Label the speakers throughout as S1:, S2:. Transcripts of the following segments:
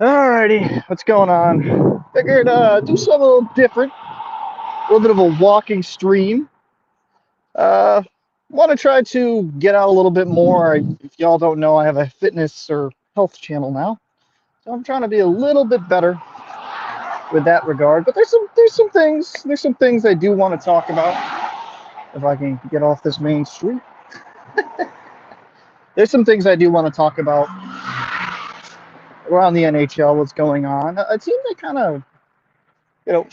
S1: Alrighty, what's going on? Figured do something a little different, a little bit of a walking stream. Uh, Want to try to get out a little bit more. If y'all don't know, I have a fitness or health channel now, so I'm trying to be a little bit better with that regard. But there's some things I do want to talk about. If I can get off this main street, there's some things I do want to talk about around the NHL. What's going on? A team that kind of, you know,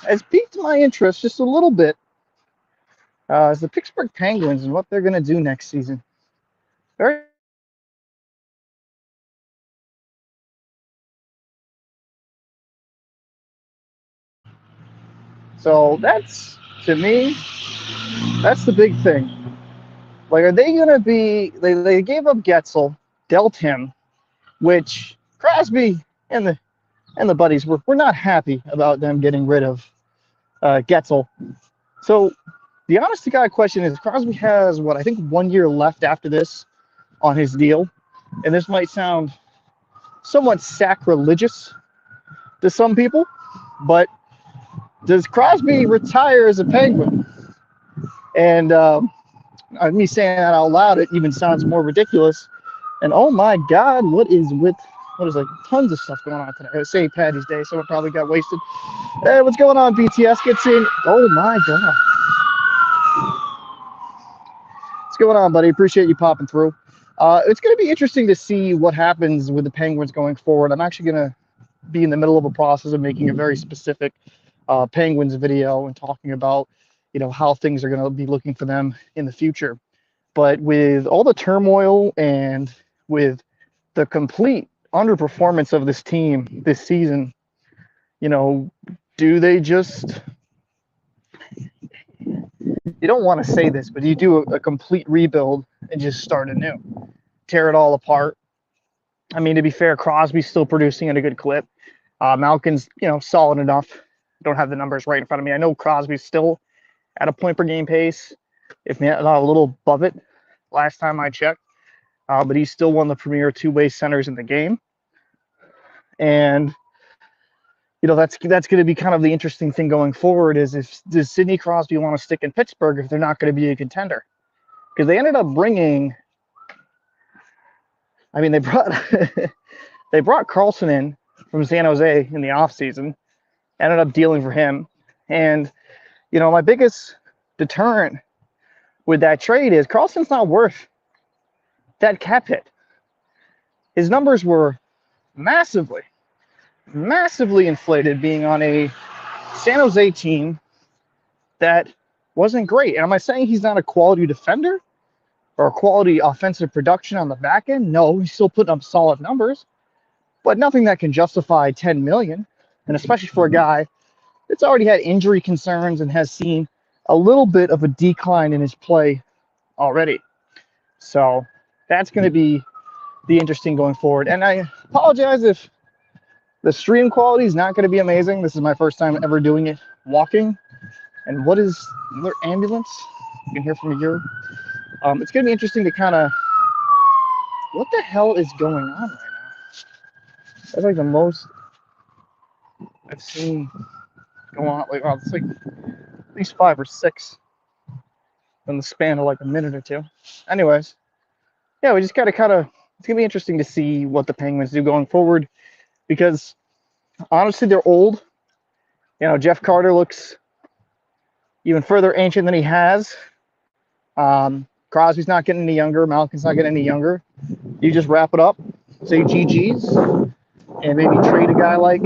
S1: has piqued my interest just a little bit is the Pittsburgh Penguins and what they're going to do next season. Very so that's to me, that's the big thing. Like, are they going to be? They gave up Getzel, dealt him, which Crosby and the buddies were not happy about them getting rid of Getzel. So the honest to God question is, Crosby has what I think 1 year left after this on his deal, and this might sound somewhat sacrilegious to some people, but does Crosby retire as a Penguin? And me saying that out loud, it even sounds more ridiculous. And oh my God, what is like tons of stuff going on today? It was St. Patty's Day, someone probably got wasted. Hey, what's going on? BTS gets in. Oh my God. What's going on, buddy? Appreciate you popping through. It's going to be interesting to see what happens with the Penguins going forward. I'm actually going to be in the middle of a process of making a very specific Penguins video and talking about, how things are going to be looking for them in the future. But with all the turmoil and with the complete underperformance of this team this season, do they just, you don't want to say this, but you do a complete rebuild and just start anew, tear it all apart? I mean, to be fair, Crosby's still producing at a good clip. Malkin's, solid enough. Don't have the numbers right in front of me. I know Crosby's still at a point per game pace, if not a little above it last time I checked. But he's still one of the premier two-way centers in the game. And, that's going to be kind of the interesting thing going forward is, does Sidney Crosby want to stick in Pittsburgh if they're not going to be a contender? Because they ended up bringing, they brought they brought Carlson in from San Jose in the offseason, ended up dealing for him. And, my biggest deterrent with that trade is Carlson's not worth that cap hit. His numbers were massively inflated being on a San Jose team that wasn't great. And am I saying he's not a quality defender or a quality offensive production on the back end? No, he's still putting up solid numbers, but nothing that can justify $10 million. And especially for a guy that's already had injury concerns and has seen a little bit of a decline in his play already. So that's going to be the interesting going forward. And I apologize if the stream quality is not going to be amazing. This is my first time ever doing it walking. And what is another ambulance? You can hear from here. It's going to be interesting to kind of, what the hell is going on right now? That's like the most I've seen go on. Like, wow, it's like at least 5 or 6 in the span of like a minute or two. Anyways, yeah, we just got to it's going to be interesting to see what the Penguins do going forward, because honestly, they're old. Jeff Carter looks even further ancient than he has. Crosby's not getting any younger. Malkin's not getting any younger. You just wrap it up, say GG's, and maybe trade a guy like,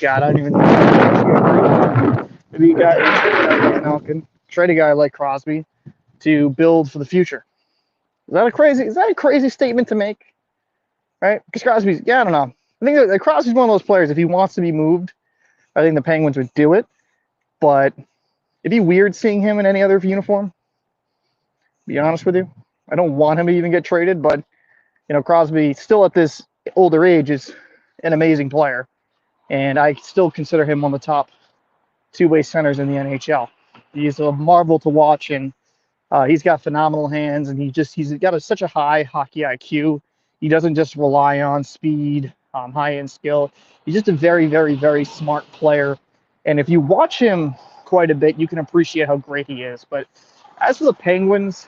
S1: God, I don't even know. Maybe you got Malkin, trade a guy like Crosby to build for the future. Is that a crazy statement to make? Right? Because Crosby's, I don't know. I think that Crosby's one of those players, if he wants to be moved, I think the Penguins would do it. But it'd be weird seeing him in any other uniform, to be honest with you. I don't want him to even get traded, but, Crosby, still at this older age, is an amazing player. And I still consider him one of the top two-way centers in the NHL. He's a marvel to watch, and he's got phenomenal hands, and he's got such a high hockey IQ. He doesn't just rely on speed high-end skill. He's just a very, very, very smart player. And if you watch him quite a bit, you can appreciate how great he is. But as for the Penguins,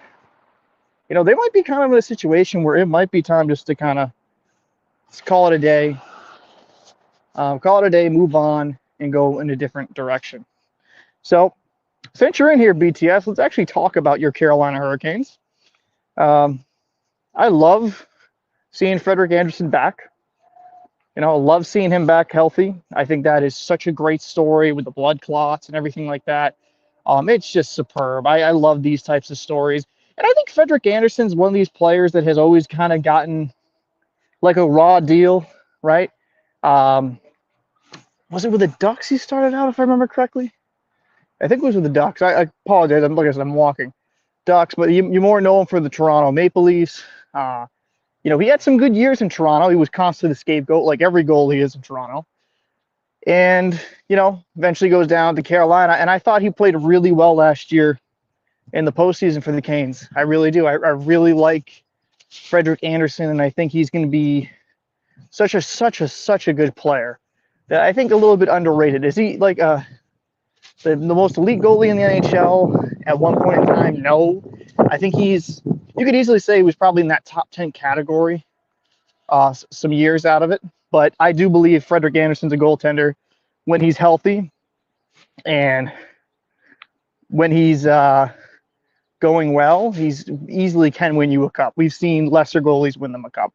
S1: they might be kind of in a situation where it might be time just to kind of call it a day. Move on, and go in a different direction. So, since you're in here, BTS, let's actually talk about your Carolina Hurricanes. I love seeing Frederik Andersen back. I love seeing him back healthy. I think that is such a great story with the blood clots and everything like that. It's just superb. I love these types of stories. And I think Frederik Andersen's one of these players that has always kind of gotten like a raw deal, right? Was it with the Ducks he started out, if I remember correctly? I think it was with the Ducks. I apologize. Like I said, I'm walking. Ducks, but you more know him for the Toronto Maple Leafs. He had some good years in Toronto. He was constantly the scapegoat, like every goalie is in Toronto. And, eventually goes down to Carolina. And I thought he played really well last year in the postseason for the Canes. I really do. I really like Frederik Andersen, and I think he's going to be such a good player. That I think a little bit underrated. Is he like the most elite goalie in the NHL at one point in time? No. I think you could easily say he was probably in that top 10 category some years out of it. But I do believe Frederik Andersen's a goaltender when he's healthy and when he's going well. He's easily can win you a cup. We've seen lesser goalies win them a cup.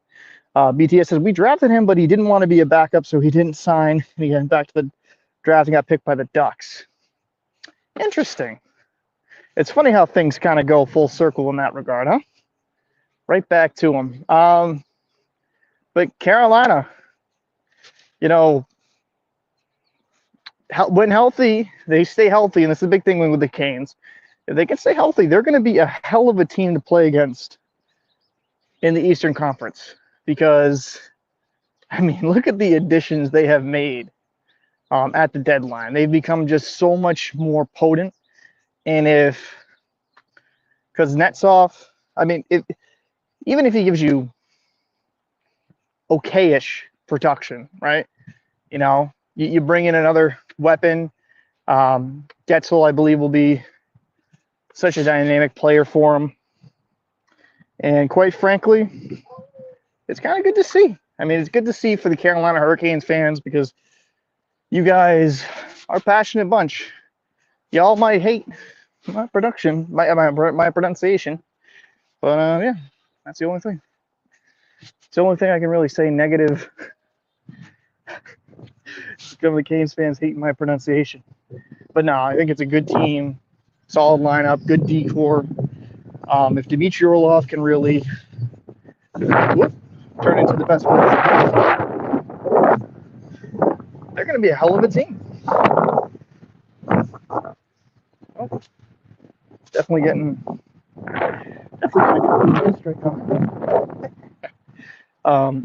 S1: BTS says, we drafted him, but he didn't want to be a backup, so he didn't sign. And he went back to the draft and got picked by the Ducks. Interesting. It's funny how things kind of go full circle in that regard, huh? Right back to him. But Carolina, when healthy, they stay healthy, and this is a big thing with the Canes. If they can stay healthy, they're going to be a hell of a team to play against in the Eastern Conference. Because, look at the additions they have made at the deadline. They've become just so much more potent. And because Netsov, even if he gives you okay-ish production, right? You bring in another weapon. Getzel, I believe, will be such a dynamic player for him. And quite frankly, it's kind of good to see. It's good to see for the Carolina Hurricanes fans because you guys are a passionate bunch. Y'all might hate my production, my pronunciation, but yeah, that's the only thing. It's the only thing I can really say negative. Some of the Canes fans hating my pronunciation, but no, I think it's a good team, solid lineup, good decor. If Dmitry Orlov can really turn into the best player, they're going to be a hell of a team. Oh, definitely getting straight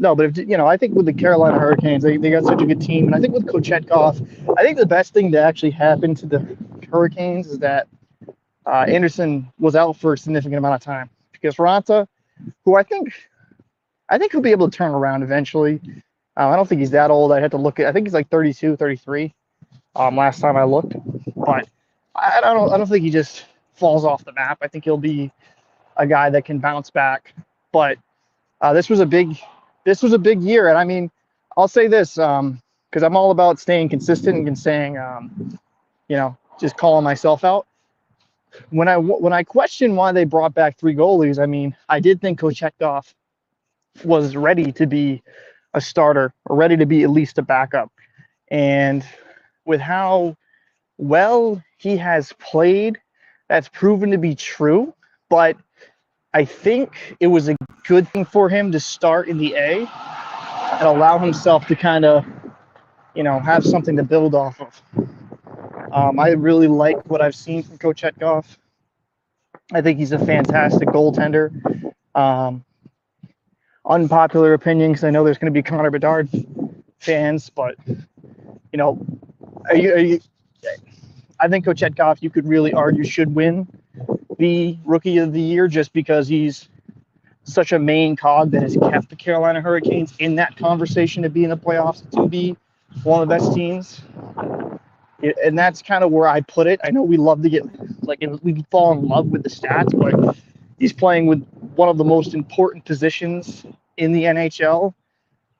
S1: no, but I think with the Carolina Hurricanes, they got such a good team, and I think with Kochetkov, I think the best thing to actually happen to the Hurricanes is that Anderson was out for a significant amount of time because Ranta, who I think he'll be able to turn around eventually. I don't think he's that old. I had to look at. I think he's like 32, 33. Last time I looked, but I don't think he just falls off the map. I think he'll be a guy that can bounce back. But this was a big year, and I'll say this because I'm all about staying consistent and saying, just calling myself out. When I question why they brought back three goalies, I did think Kochetkov was ready to be a starter or ready to be at least a backup. And with how well he has played, that's proven to be true. But I think it was a good thing for him to start in the A and allow himself to kind of, have something to build off of. I really like what I've seen from Kochetkov. I think he's a fantastic goaltender. Unpopular opinion, because I know there's going to be Connor Bedard fans, but I think Kochetkov, you could really argue, should win the Rookie of the Year just because he's such a main cog that has kept the Carolina Hurricanes in that conversation to be in the playoffs, to be one of the best teams. And that's kind of where I put it. I know we love to get, like, we fall in love with the stats, but he's playing with one of the most important positions in the NHL,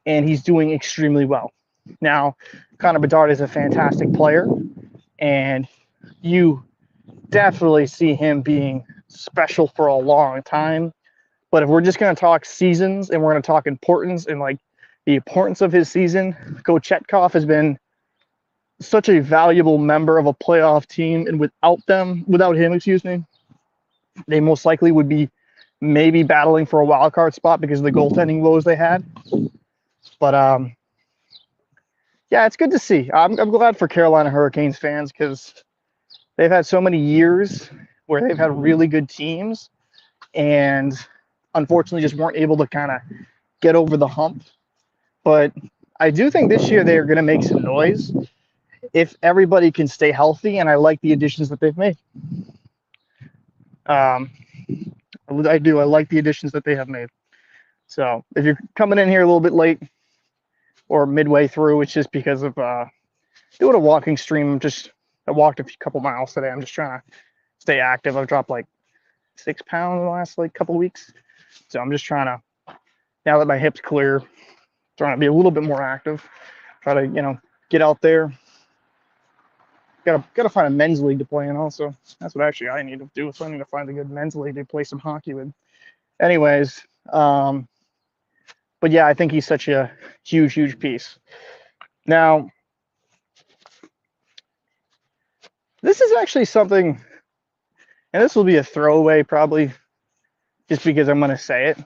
S1: and he's doing extremely well. Now, Connor Bedard is a fantastic player, and you definitely see him being special for a long time. But if we're just going to talk seasons and we're going to talk importance and like the importance of his season, Kochetkov has been such a valuable member of a playoff team, and without him, they most likely would be maybe battling for a wild card spot because of the goaltending woes they had. But yeah, it's good to see. I'm glad for Carolina Hurricanes fans because they've had so many years where they've had really good teams and unfortunately just weren't able to kind of get over the hump. But I do think this year they're going to make some noise if everybody can stay healthy, and I like the additions that they've made. I do. I like the additions that they have made. So if you're coming in here a little bit late or midway through, it's just because of doing a walking stream. I walked a couple miles today. I'm just trying to stay active. I've dropped like 6 pounds in the last couple of weeks. So I'm just trying to, now that my hip's clear, trying to be a little bit more active. Try to, get out there. Gotta find a men's league to play in also. That's what actually I need to do. So I need to find a good men's league to play some hockey with. Anyways, but yeah, I think he's such a huge piece. Now, this is actually something, and this will be a throwaway probably, just because I'm going to say it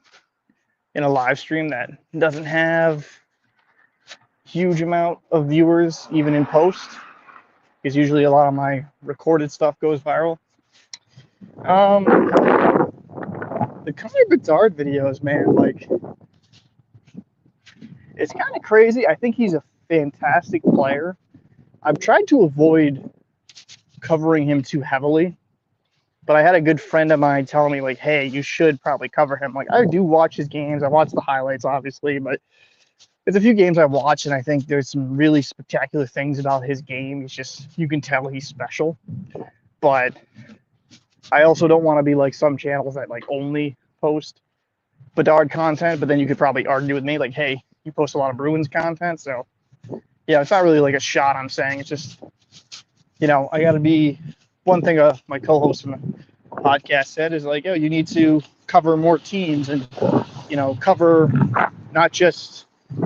S1: in a live stream that doesn't have huge amount of viewers even in post, because usually a lot of my recorded stuff goes viral. The Connor Bedard videos, man, it's kind of crazy. I think he's a fantastic player. I've tried to avoid covering him too heavily, but I had a good friend of mine telling me, hey, you should probably cover him. I do watch his games. I watch the highlights, obviously, but there's a few games I watch, and I think there's some really spectacular things about his game. It's just, you can tell he's special. But I also don't want to be like some channels that only post Bedard content, but then you could probably argue with me, hey, you post a lot of Bruins content. So yeah, it's not really a shot I'm saying. It's just, I got to be, one thing my co-host from the podcast said is yo, you need to cover more teams and, cover not just,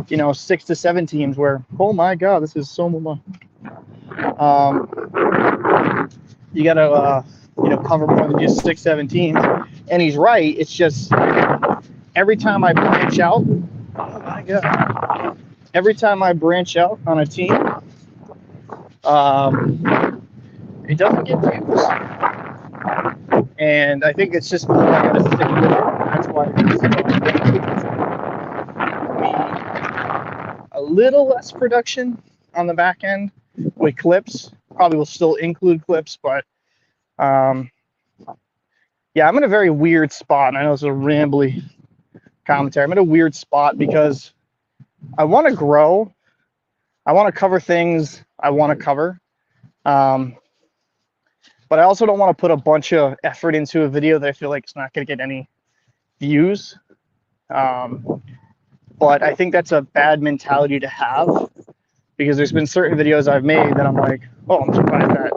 S1: 6 to 7 teams where, oh my God, this is so much. You got to, cover more than just 6, 7 teams. And he's right. It's just every time I branch out, oh my God, every time I branch out on a team, it doesn't get views. And I think it's just I got to stick with it. That's why a little less production on the back end with clips. Probably will still include clips, but yeah, I'm in a very weird spot. And I know it's a rambly commentary. I'm in a weird spot because I want to grow. I want to cover things I want to cover. But I also don't want to put a bunch of effort into a video that I feel like it's not going to get any views. But I think that's a bad mentality to have, because there's been certain videos I've made that I'm I'm surprised that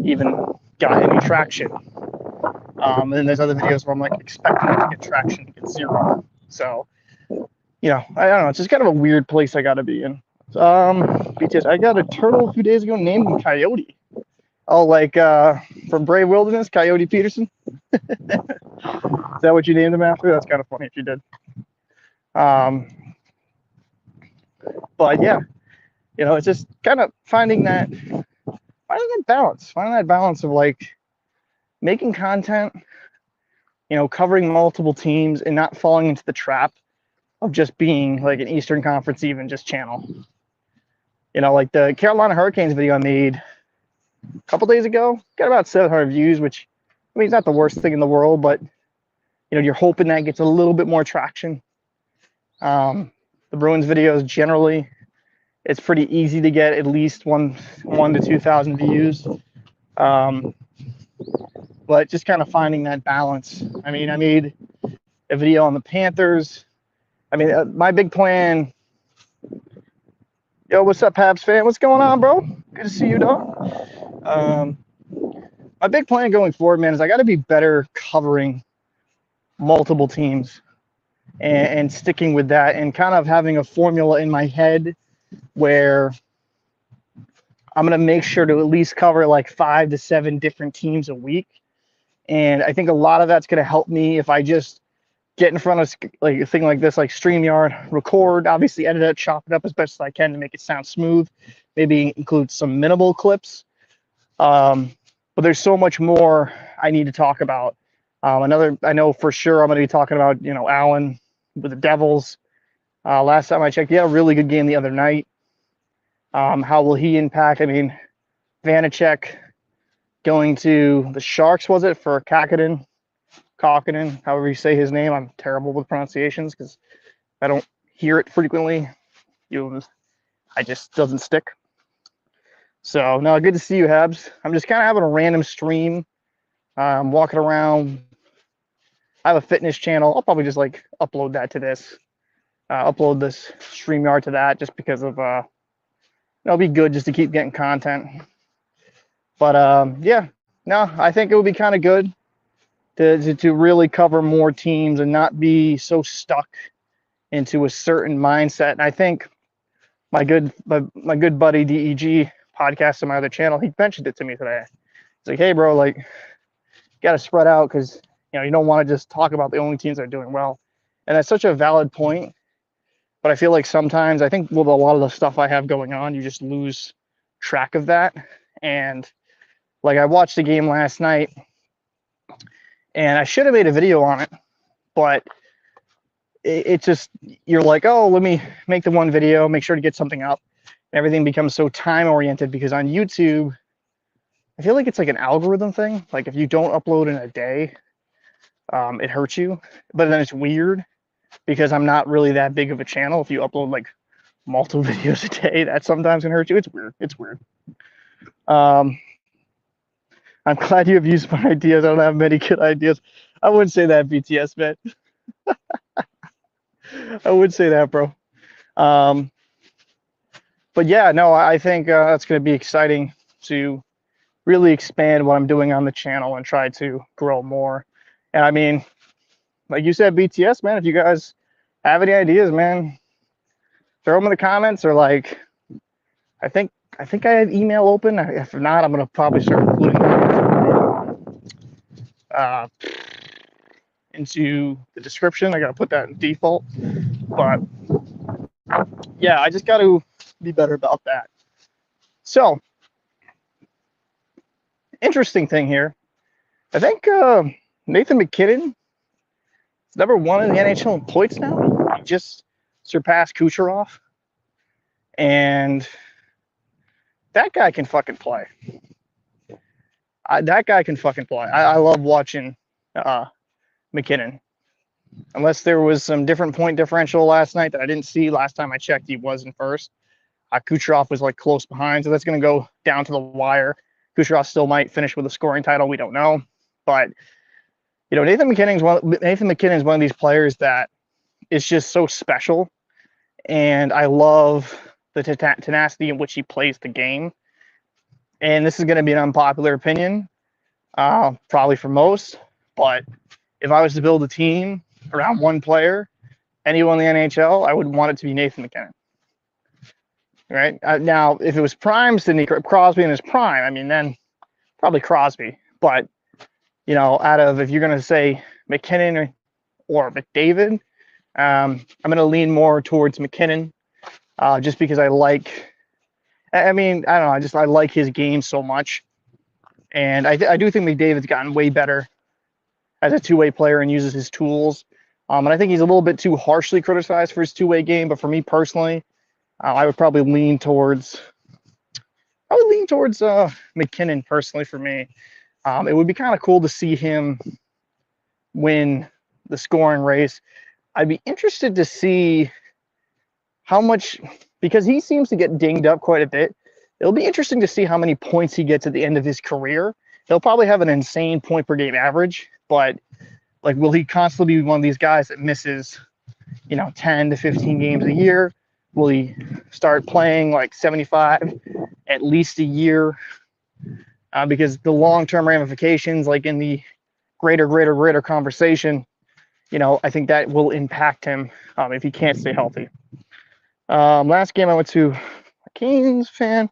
S1: even got any traction. And then there's other videos where I'm expecting it to get traction to get 0. So, I don't know. It's just kind of a weird place I got to be in. BTS, I got a turtle a few days ago named him Coyote. Oh, from Brave Wilderness, Coyote Peterson. Is that what you named him after? That's kind of funny if you did. But yeah, it's just kind of finding that balance of making content, covering multiple teams and not falling into the trap of just being an Eastern Conference even just channel. The Carolina Hurricanes video I made a couple days ago got about 700 views, which, it's not the worst thing in the world, but you're hoping that gets a little bit more traction. The Bruins videos generally, it's pretty easy to get at least 1 to 2,000 views. But just kind of finding that balance. I mean, I made a video on the Panthers. I mean, my big plan. Yo, what's up, Habs fan? What's going on, bro? Good to see you, dog. My big plan going forward, man, is I got to be better covering multiple teams and sticking with that and kind of having a formula in my head where I'm going to make sure to at least cover like 5 to 7 different teams a week. And I think a lot of that's going to help me if I just get in front of like a thing like this, like StreamYard, record, obviously edit it, chop it up as best as I can to make it sound smooth, maybe include some minimal clips. But there's so much more I need to talk about. I know for sure I'm going to be talking about, Allen with the Devils. Last time I checked, he had a really good game the other night. How will he impact? I mean, Vanacek going to the Sharks, was it, for Kakinen, however you say his name. I'm terrible with pronunciations because I don't hear it frequently. I just doesn't stick. So, no, good to see you, Habs. I'm just kind of having a random stream. I'm walking around. I have a fitness channel. I'll probably just like upload that to this. Upload this StreamYard to that just because of, it'll be good just to keep getting content. But yeah, no, I think it would be kind of good to really cover more teams and not be so stuck into a certain mindset. And I think my good buddy DEG podcast on my other channel, he mentioned it to me today. He's like, hey, bro, like, you got to spread out because, you don't want to just talk about the only teams that are doing well. And that's such a valid point. But I feel like sometimes, I think with a lot of the stuff I have going on, you just lose track of that. And like I watched the game last night and I should have made a video on it, but it just, you're like, oh, let me make the one video, make sure to get something up. Everything becomes so time oriented because on YouTube, I feel like it's like an algorithm thing. Like if you don't upload in a day, it hurts you. But then it's weird because I'm not really that big of a channel. If you upload like multiple videos a day, that sometimes can hurt you. It's weird. I'm glad you have used my ideas. I don't have many good ideas. I wouldn't say that, BTS, man. I would say that, bro. But yeah, no, I think that's going to be exciting to really expand what I'm doing on the channel and try to grow more. And I mean, like you said, BTS, man, if you guys have any ideas, man, throw them in the comments or like, I think I have email open. If not, I'm going to probably start including into the description. I got to put that in default. But yeah, I just got to be better about that. So, interesting thing here. I think Nathan MacKinnon is number 1 in the NHL in points now. He just surpassed Kucherov. And that guy can fucking play. That guy can fucking play. I love watching MacKinnon. Unless there was some different point differential last night that I didn't see. Last time I checked, he was in first. Kucherov was like close behind, so that's going to go down to the wire. Kucherov still might finish with a scoring title. We don't know. But, Nathan MacKinnon is one of these players that is just so special. And I love the tenacity in which he plays the game. And this is going to be an unpopular opinion, probably for most. But if I was to build a team around one player, anyone in the NHL, I would want it to be Nathan MacKinnon. Right? Now, if it was prime Sidney Crosby in his prime, I mean, then probably Crosby. But, out of, if you're going to say MacKinnon or McDavid, I'm going to lean more towards MacKinnon just because I don't know, I like his game so much. And I do think McDavid's gotten way better as a two-way player and uses his tools. And I think he's a little bit too harshly criticized for his two-way game. But for me personally, I would probably lean towards MacKinnon personally for me. It would be kind of cool to see him win the scoring race. I'd be interested to see how much, because he seems to get dinged up quite a bit. It'll be interesting to see how many points he gets at the end of his career. He'll probably have an insane point per game average, but like, will he constantly be one of these guys that misses, 10 to 15 games a year? Will he start playing like 75 at least a year? Because the long-term ramifications, like in the greater conversation, I think that will impact him if he can't stay healthy. Last game I went to, a Canes fan,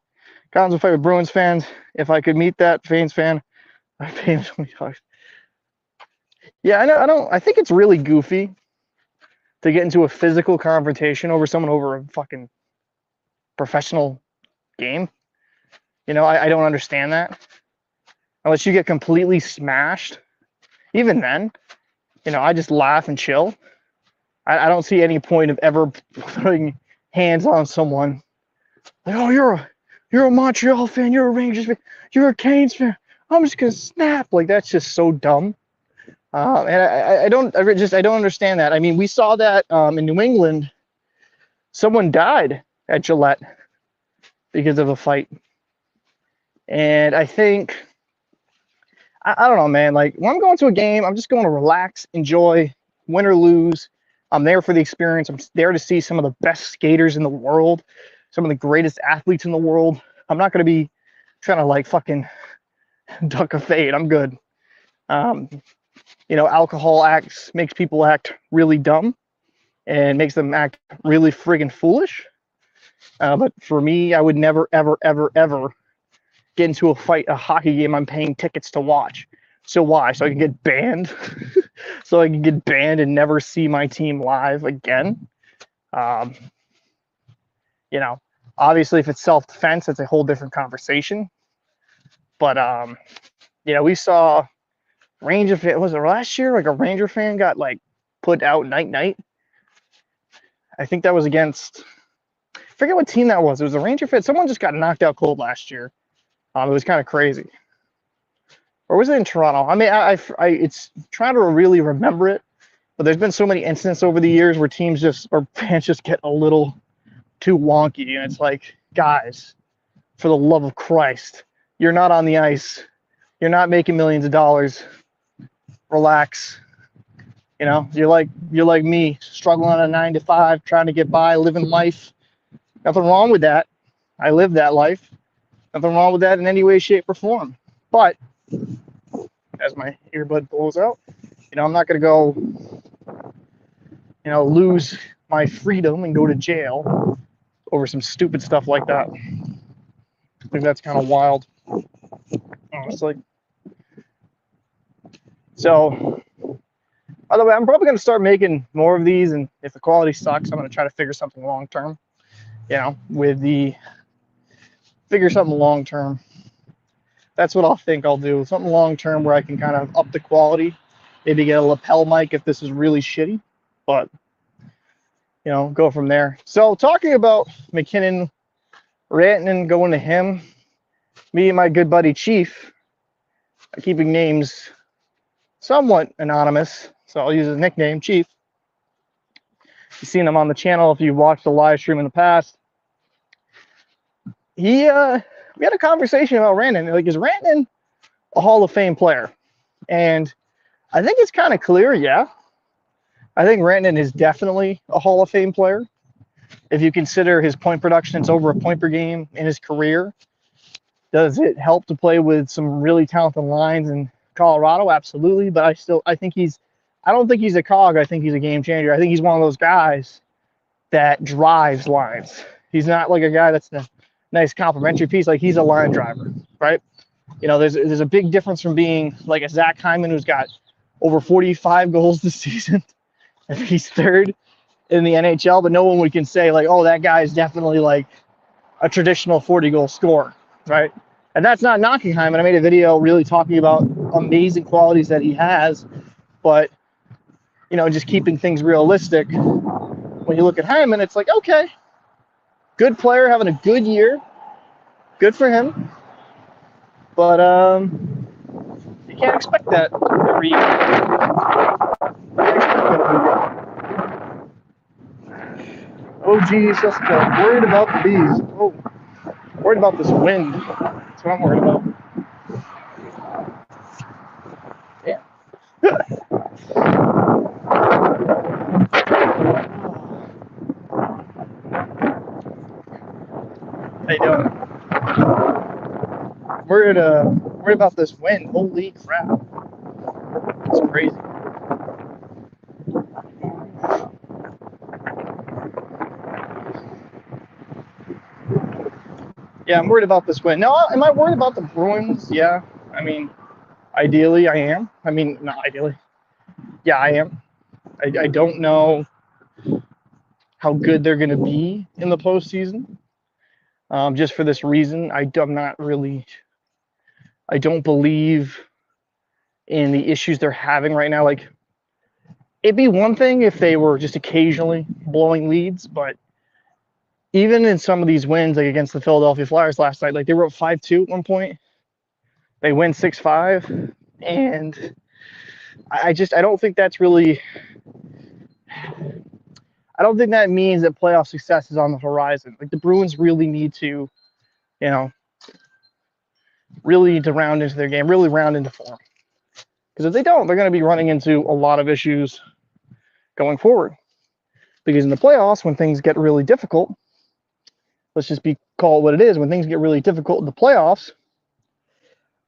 S1: got into a fight with Bruins fans. If I could meet that Canes fan, I'd pay him $20. Yeah, I think it's really goofy to get into a physical confrontation over someone over a fucking professional game. I don't understand that. Unless you get completely smashed. Even then, I just laugh and chill. I don't see any point of ever putting hands on someone. Like, oh, you're a Montreal fan, you're a Rangers fan, you're a Canes fan. I'm just gonna snap. Like, that's just so dumb. And I don't understand that. I mean, we saw that in New England. Someone died at Gillette because of a fight. And I think, I don't know, man. Like, when I'm going to a game, I'm just going to relax, enjoy, win or lose. I'm there for the experience. I'm there to see some of the best skaters in the world, some of the greatest athletes in the world. I'm not going to be trying to like fucking duck a fade. I'm good. Alcohol makes people act really dumb and makes them act really friggin' foolish. But for me, I would never, ever, ever, ever get into a hockey game I'm paying tickets to watch. So why? So I can get banned? So I can get banned and never see my team live again? Obviously if it's self-defense, it's a whole different conversation. But, we saw Ranger fan, was it last year? Like a Ranger fan got like put out night. I think that was against, I forget what team that was. It was a Ranger fan. Someone just got knocked out cold last year. It was kind of crazy. Or was it in Toronto? I mean, it's trying to really remember it, but there's been so many incidents over the years where fans just get a little too wonky, and it's like, guys, for the love of Christ, you're not on the ice. You're not making millions of dollars. Relax. You're like me, struggling on a 9-to-5, trying to get by, living life. Nothing wrong with that. I live that life. Nothing wrong with that in any way, shape, or form. But as my earbud blows out, I'm not going to go, lose my freedom and go to jail over some stupid stuff like that. I think that's kind of wild, honestly. So, by the way, I'm probably going to start making more of these, and if the quality sucks, I'm going to try to figure something long term. Figure something long term. That's what I'll do. Something long term where I can kind of up the quality. Maybe get a lapel mic if this is really shitty, but go from there. So talking about McKinnon, Rantanen, going to him, me and my good buddy Chief, keeping names somewhat anonymous, so I'll use his nickname, Chief. You've seen him on the channel if you've watched the live stream in the past. We had a conversation about Rantanen. Like, is Rantanen a Hall of Fame player? And I think it's kind of clear, yeah. I think Rantanen is definitely a Hall of Fame player. If you consider his point production, it's over a point per game in his career. Does it help to play with some really talented lines in Colorado? Absolutely. But I don't think he's a cog. I think he's a game changer. I think he's one of those guys that drives lines. He's not like a guy that's a nice complimentary piece. Like, he's a line driver, right? There's a big difference from being like a Zach Hyman who's got over 45 goals this season. I think he's third in the NHL, but no one can say like, oh, that guy is definitely like a traditional 40-goal scorer, right? And that's not knocking Hyman. I made a video really talking about amazing qualities that he has, but just keeping things realistic. When you look at Hyman, it's like, okay, good player, having a good year, good for him, but you can't expect that every year. Oh, geez, just worried about the bees. Oh, worried about this wind. That's what I'm worried about. Yeah. How you doing? Worried about this wind. Holy crap. It's crazy. Yeah, I'm worried about this wind. No, am I worried about the Bruins? Yeah. I mean, ideally, I am. I mean, not ideally. Yeah, I am. I don't know how good they're going to be in the postseason. Just for this reason, I'm not really. I don't believe in the issues they're having right now. Like, it'd be one thing if they were just occasionally blowing leads, but even in some of these wins, like against the Philadelphia Flyers last night, like they were up 5-2 at one point. They win 6-5, and I don't think that's really. I don't think that means that playoff success is on the horizon. Like the Bruins really need to, really need to round into their game, really round into form. Because if they don't, they're going to be running into a lot of issues going forward. Because in the playoffs, when things get really difficult, let's just call it what it is. When things get really difficult in the playoffs,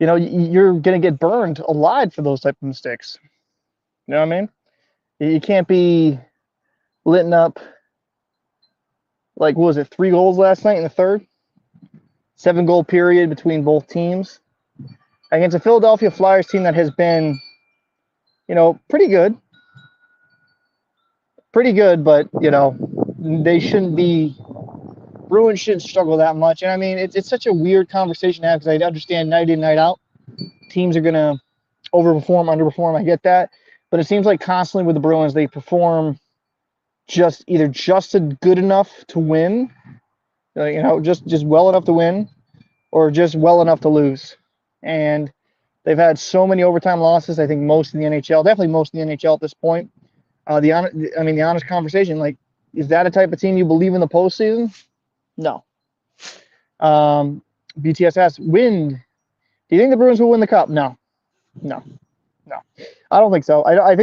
S1: you're going to get burned alive for those type of mistakes. You know what I mean? You can't be litting up, like, what was it, 3 goals last night in the third? 7-goal period between both teams. Against a Philadelphia Flyers team that has been, pretty good. Pretty good, but, they shouldn't be. Bruins shouldn't struggle that much. And I mean, it's such a weird conversation to have because I understand night in, night out, teams are going to overperform, underperform. I get that. But it seems like constantly with the Bruins, they perform just good enough to win, just well enough to win or just well enough to lose. And they've had so many overtime losses, I think most in the NHL, definitely most in the NHL at this point. The honest conversation, like, is that a type of team you believe in the postseason? No. BTSS, wind. Do you think the Bruins will win the cup? No. I don't think so. I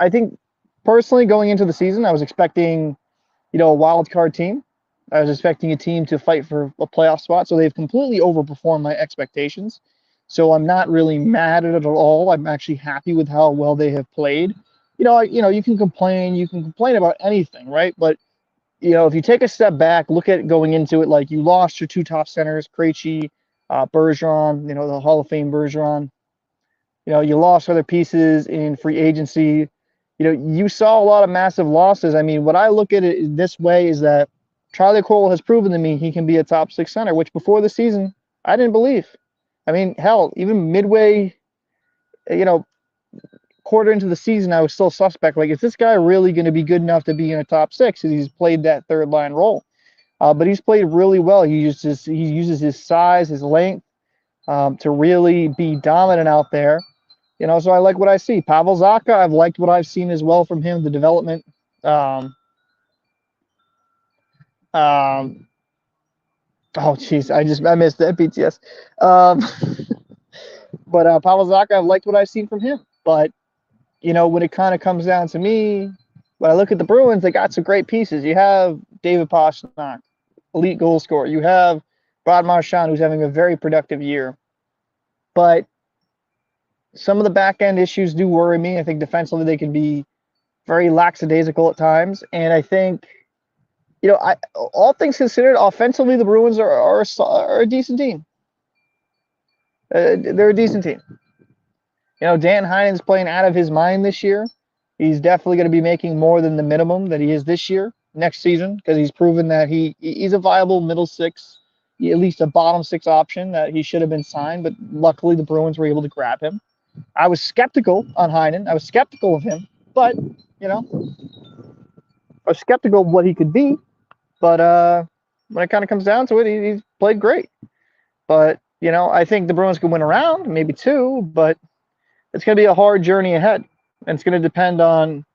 S1: think personally going into the season, I was expecting, a wild card team. I was expecting a team to fight for a playoff spot. So they've completely overperformed my expectations. So I'm not really mad at it at all. I'm actually happy with how well they have played. You can complain about anything, right? But if you take a step back, look at going into it, like you lost your 2 top centers, Krejci, Bergeron, the Hall of Fame Bergeron. You lost other pieces in free agency. You saw a lot of massive losses. I mean, what I look at it this way is that Charlie Cole has proven to me he can be a top 6 center, which before the season, I didn't believe. I mean, hell, even midway, quarter into the season, I was still suspect. Like, is this guy really going to be good enough to be in a top 6? Because he's played that third line role. But he's played really well. He uses his size, his length to really be dominant out there. So I like what I see. Pavel Zacha, I've liked what I've seen as well from him, the development. Oh, jeez, I missed that BTS. But Pavel Zacha, I've liked what I've seen from him. But, when it kind of comes down to me, when I look at the Bruins, they got some great pieces. You have David Pastrnak, elite goal scorer. You have Brad Marchand, who's having a very productive year. But some of the back end issues do worry me. I think defensively they can be very lackadaisical at times. And I think, all things considered, offensively, the Bruins are a decent team. They're a decent team. Dan Heinen's playing out of his mind this year. He's definitely going to be making more than the minimum that he is this year, next season, because he's proven that he's a viable middle 6, at least a bottom 6 option, that he should have been signed. But luckily, the Bruins were able to grab him. I was skeptical on Heinen. I was skeptical of him, but, I was skeptical of what he could be. But when it kind of comes down to it, he's played great. But, I think the Bruins can win a round, maybe 2, but it's going to be a hard journey ahead. And it's going to depend on,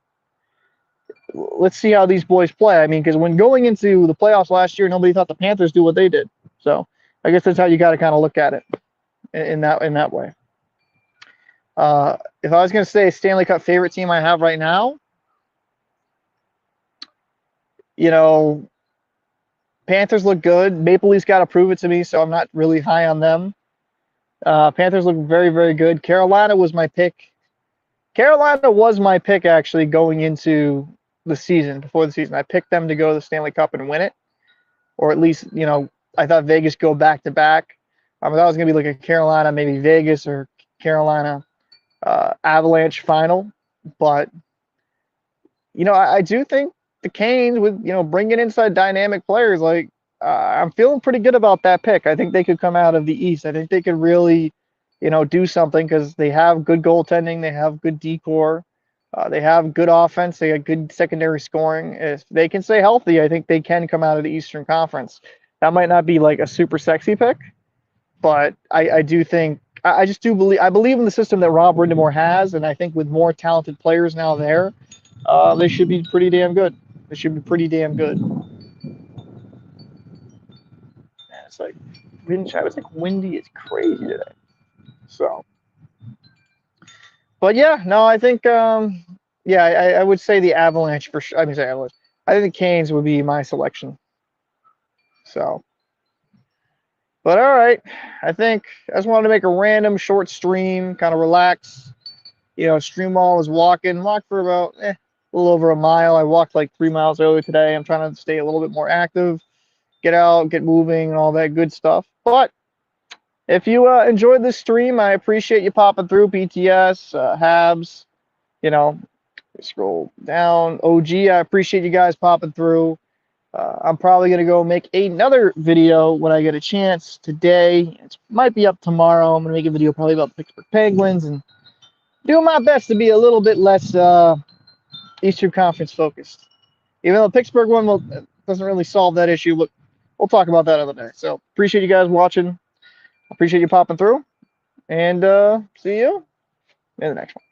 S1: let's see how these boys play. I mean, because when going into the playoffs last year, nobody thought the Panthers do what they did. So I guess that's how you got to kind of look at it in that way. If I was going to say a Stanley Cup favorite team I have right now, you know, Panthers look good. Maple Leafs got to prove it to me, so I'm not really high on them. Panthers look very, very good. Carolina was my pick. Carolina was my pick, actually, going into the season, before the season. I picked them to go to the Stanley Cup and win it, or at least, you know, I thought Vegas go back-to-back. I thought it was going to be like a Carolina, maybe Vegas or Carolina Avalanche final. But, you know, I do think the Canes, with, you know, bringing inside dynamic players, like, I'm feeling pretty good about that pick. I think they could come out of the East. I think they could really, you know, do something because they have good goaltending. They have good decor. They have good offense. They got good secondary scoring. If they can stay healthy, I think they can come out of the Eastern Conference. That might not be like a super sexy pick, but I do think I just do believe I believe in the system that Rob Brindamore has, and I think with more talented players now there, they should be pretty damn good. They should be pretty damn good. Man, it's like wind. It's like windy. It's crazy today. So, but yeah, no, I think yeah, I would say the Avalanche for sure. I mean, say Avalanche. I think the Canes would be my selection. So, but all right, I think I just wanted to make a random short stream, kind of relax. You know, stream while I was walking. Walked for about a little over a mile. I walked like 3 miles earlier today. I'm trying to stay a little bit more active, get out, get moving, and all that good stuff. But if you enjoyed this stream, I appreciate you popping through. BTS, Habs, you know, scroll down. OG, I appreciate you guys popping through. I'm probably going to go make another video when I get a chance today. It might be up tomorrow. I'm going to make a video probably about the Pittsburgh Penguins and do my best to be a little bit less Eastern Conference focused. Even though the Pittsburgh one doesn't really solve that issue, but we'll talk about that other day. So appreciate you guys watching. Appreciate you popping through. And see you in the next one.